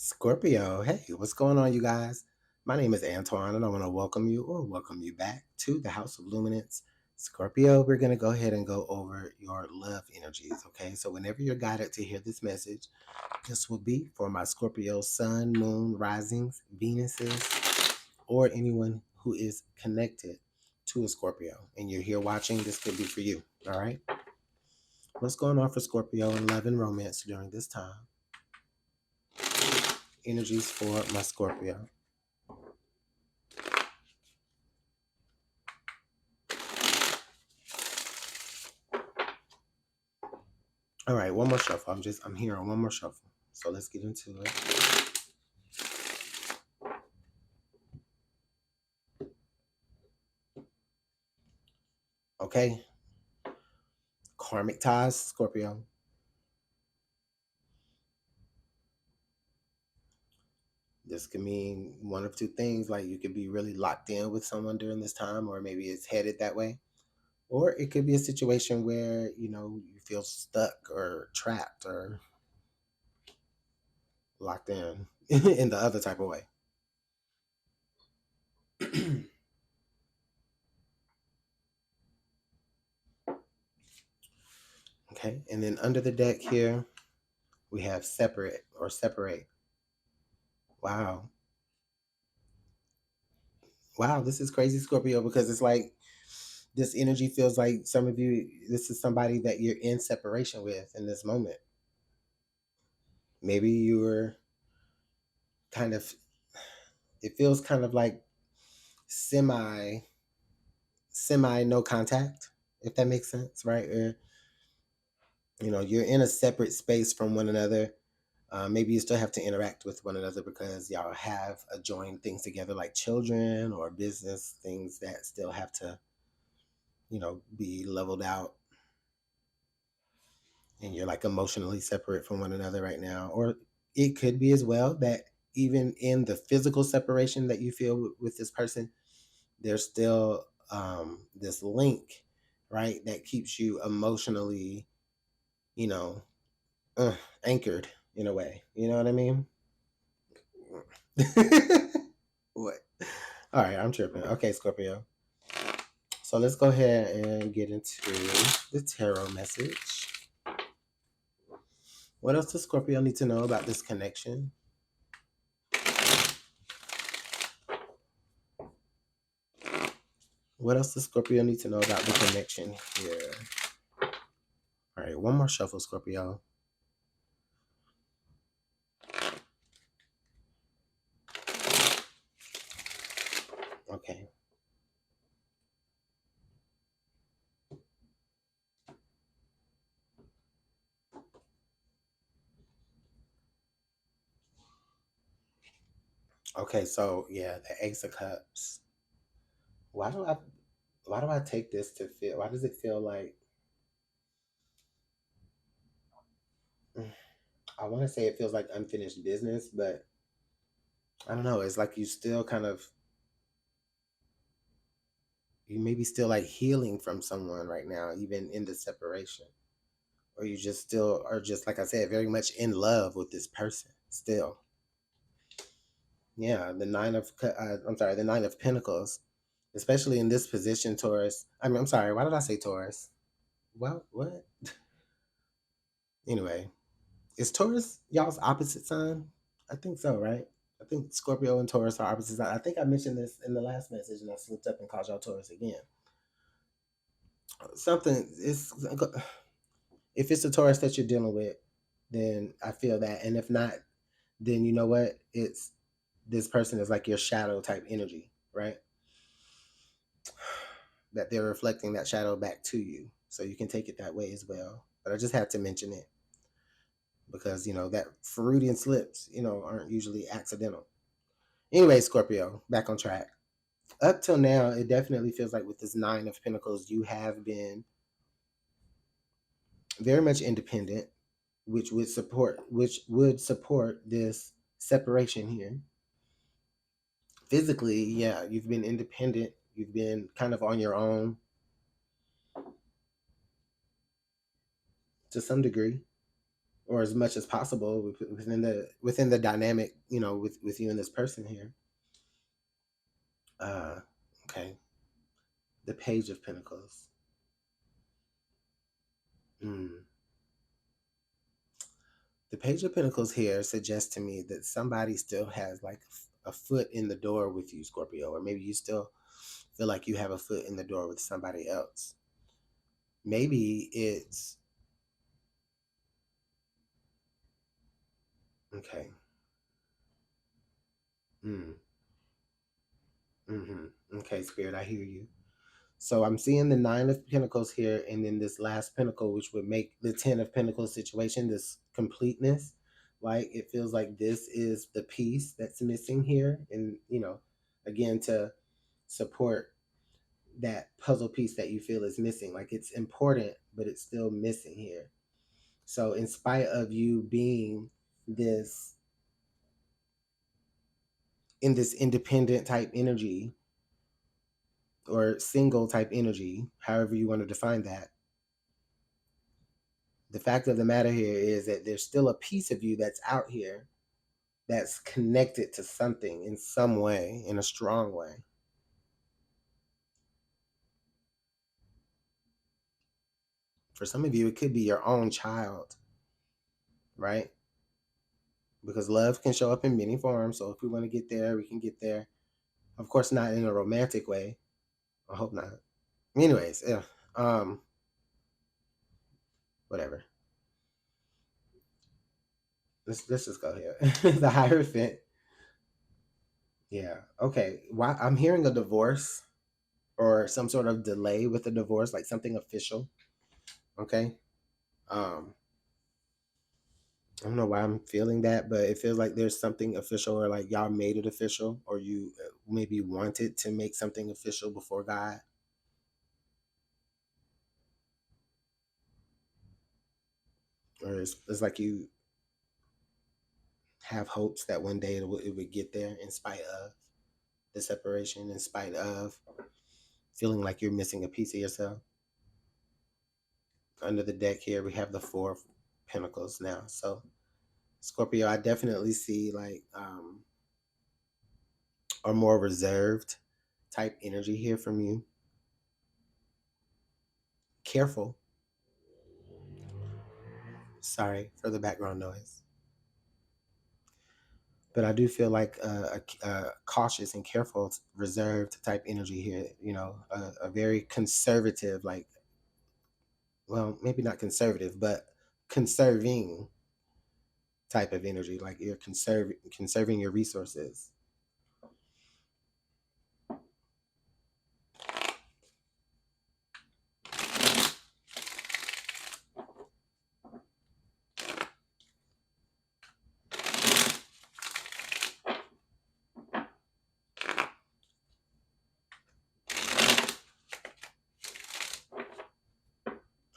Scorpio, hey, what's going on, you guys? My name is Antoine, and I want to welcome you back to the House of Luminance. Scorpio, we're going to go ahead and go over your love energies, okay? So, whenever you're guided to hear this message, this will be for my Scorpio sun, moon, risings, Venuses, or anyone who is connected to a Scorpio. And you're here watching, this could be for you, all right? What's going on for Scorpio in love and romance during this time? Energies for my Scorpio. All right, one more shuffle. I'm here on one more shuffle. So let's get into it. Okay. Karmic ties, Scorpio. This could mean one of two things. Like you could be really locked in with someone during this time, or maybe it's headed that way. Or it could be a situation where, you feel stuck or trapped or locked in in the other type of way. Okay. And then under the deck here, we have separate or separate. Wow. Wow, this is crazy, Scorpio, because it's like this energy feels like some of you, this is somebody that you're in separation with in this moment. Maybe you're kind of, it feels kind of like semi, semi no contact, if that makes sense, right? Or, you're in a separate space from one another. Maybe you still have to interact with one another because y'all have joined things together like children or business things that still have to, be leveled out, and you're like emotionally separate from one another right now. Or it could be as well that even in the physical separation that you feel with this person, there's still this link, right, that keeps you emotionally, you know, anchored in a way. You know what I mean? What? All right, I'm tripping. Okay, Scorpio. So let's go ahead and get into the tarot message. What else does Scorpio need to know about this connection? What else does Scorpio need to know about the connection here? All right, one more shuffle, Scorpio. Okay. Okay, so yeah, the Ace of Cups. Why do I take this to feel, why does it feel like, I want to say it feels like unfinished business, but I don't know. It's like you still kind of, you maybe still like healing from someone right now, even in the separation. Or you just still are just, like I said, very much in love with this person still. Yeah, the Nine of Pentacles, especially in this position, Taurus. I'm sorry, why did I say Taurus? Well, what? Anyway, is Taurus y'all's opposite sign? I think so, right? I think Scorpio and Taurus are opposite signs. I think I mentioned this in the last message, and I slipped up and called y'all Taurus again. Something is, if it's a Taurus that you're dealing with, then I feel that, and if not, then you know what? It's, this person is like your shadow type energy, right? That they're reflecting that shadow back to you. So you can take it that way as well. But I just had to mention it because, that Freudian slips, aren't usually accidental. Anyway, Scorpio, back on track. Up till now, it definitely feels like with this Nine of Pentacles, you have been very much independent, which would support this separation here. Physically, yeah, you've been independent. You've been kind of on your own to some degree, or as much as possible within the dynamic, with you and this person here. uh okay, the Page of Pentacles. mm. The Page of Pentacles here suggests to me that somebody still has like a foot in the door with you, Scorpio, or maybe you still feel like you have a foot in the door with somebody else. Maybe it's okay. mm. Okay, Spirit, I hear you. So I'm seeing the Nine of Pentacles here, and then this last Pentacle, which would make the Ten of Pentacles situation, this completeness. Like it feels like this is the piece that's missing here, and again, to support that puzzle piece that you feel is missing. Like it's important, but it's still missing here. So in spite of you being this in this independent type energy, or single type energy, however you want to define that, the fact of the matter here is that there's still a piece of you that's out here that's connected to something in some way, in a strong way. For some of you, it could be your own child, right? Because love can show up in many forms. So if we want to get there, we can get there. Of course, not in a romantic way. I hope not. Anyways, yeah. Whatever. Let's just go here. The Hierophant. Yeah. Okay. Why I'm hearing a divorce or some sort of delay with the divorce, like something official. Okay. Um, I don't know why I'm feeling that, but it feels like there's something official, or like y'all made it official, or you maybe wanted to make something official before God, or it's like you have hopes that one day it would get there, in spite of the separation, in spite of feeling like you're missing a piece of yourself. Under the deck here, we have the Four of Pentacles now. So Scorpio, I definitely see like a more reserved type energy here from you. Careful. Sorry for the background noise. But I do feel like a cautious and careful, reserved type energy here. A very conservative, like, well, maybe not conservative, but conserving type of energy. Like you're conserving your resources.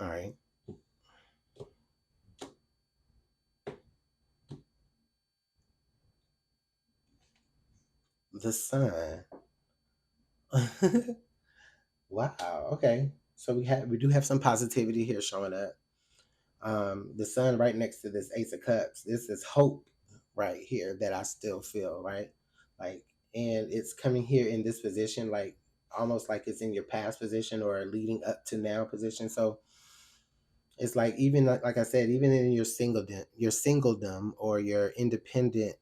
All right. The Sun. Wow. Okay. So we do have some positivity here showing up. The Sun right next to this Ace of Cups. This is hope right here that I still feel, right. Like, and it's coming here in this position, like almost like it's in your past position or leading up to now position. So it's like, even like I said, even in your singledom or your independent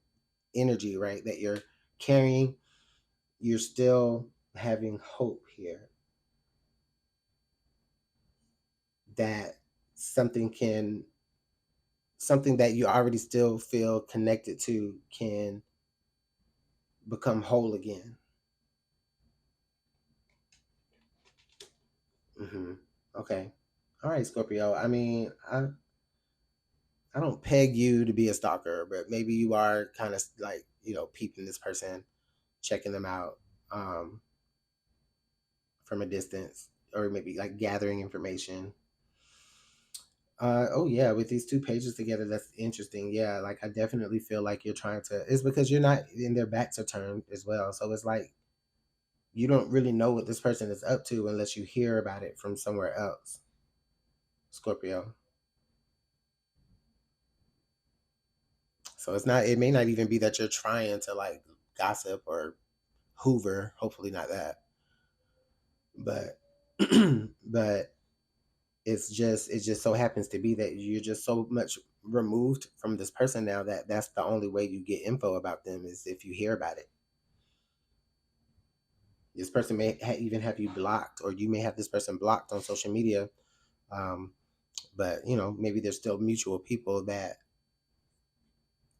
energy, right, that you're carrying, you're still having hope here that something can something that you already still feel connected to can become whole again. Okay. All right, Scorpio. I mean, I don't peg you to be a stalker, but maybe you are kind of like, peeping this person, checking them out um, from a distance, or maybe like gathering information. Oh yeah, with these two pages together, that's interesting. Yeah, like I definitely feel like you're trying to. It's because you're not in their backs are turned as well, so it's like you don't really know what this person is up to unless you hear about it from somewhere else. Scorpio. So it's not, it may not even be that you're trying to like gossip or hoover, hopefully not that. But but it just so happens to be that you're just so much removed from this person now that that's the only way you get info about them is if you hear about it. This person may even have you blocked, or you may have this person blocked on social media. Um, but you know, maybe there's still mutual people that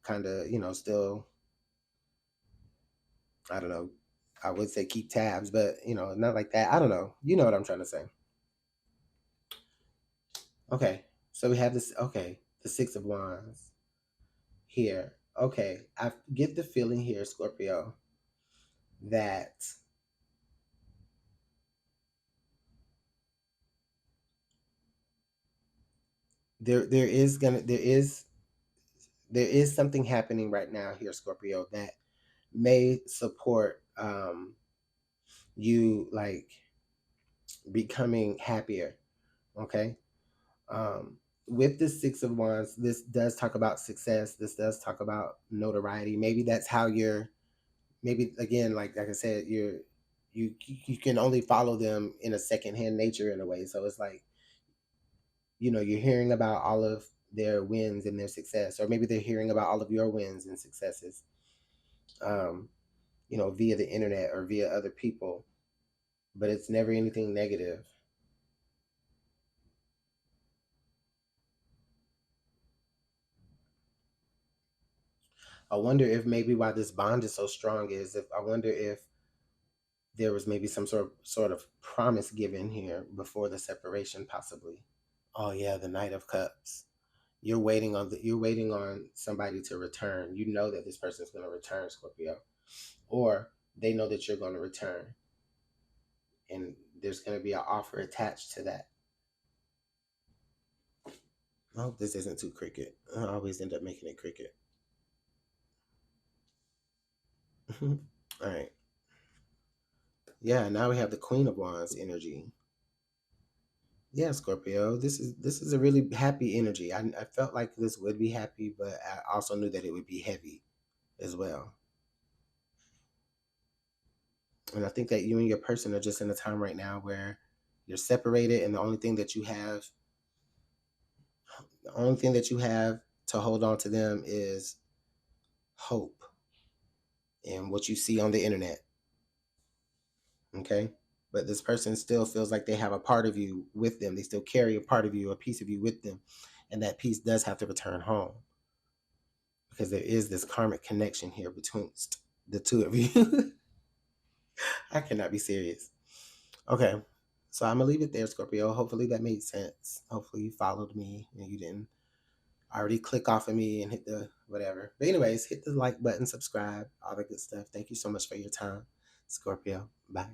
kind of, you know, still, I don't know, I would say keep tabs, but you know, not like that. I don't know. You know what I'm trying to say. Okay. So we have this, okay, the 6 of Wands here. Okay. I get the feeling here, Scorpio, that there is something happening right now here, Scorpio, that may support you like becoming happier. Okay. Um, with the 6 of Wands, this does talk about success. This does talk about notoriety. Maybe that's how you're. Maybe again, like I said, you can only follow them in a secondhand nature in a way. So it's like, you know, you're hearing about all of their wins and their success, or maybe they're hearing about all of your wins and successes. Um, you know, via the internet or via other people, but it's never anything negative. I wonder if maybe why this bond is so strong is if I wonder if there was maybe some sort of promise given here before the separation, possibly. Oh yeah, the Knight of Cups. You're waiting on somebody to return. You know that this person's going to return, Scorpio, or they know that you're going to return, and there's going to be an offer attached to that. I hope this isn't too cricket. I always end up making it cricket. All right. Yeah, now we have the Queen of Wands energy. Yeah, Scorpio. This is a really happy energy. I felt like this would be happy, but I also knew that it would be heavy as well. And I think that you and your person are just in a time right now where you're separated, and the only thing that you have to hold on to them is hope and what you see on the internet. Okay. But this person still feels like they have a part of you with them. They still carry a part of you, a piece of you with them. And that piece does have to return home because there is this karmic connection here between the two of you. I cannot be serious. Okay. So I'm going to leave it there, Scorpio. Hopefully that made sense. Hopefully you followed me and you didn't already click off of me and hit the whatever. But, anyways, hit the like button, subscribe, all the good stuff. Thank you so much for your time, Scorpio. Bye.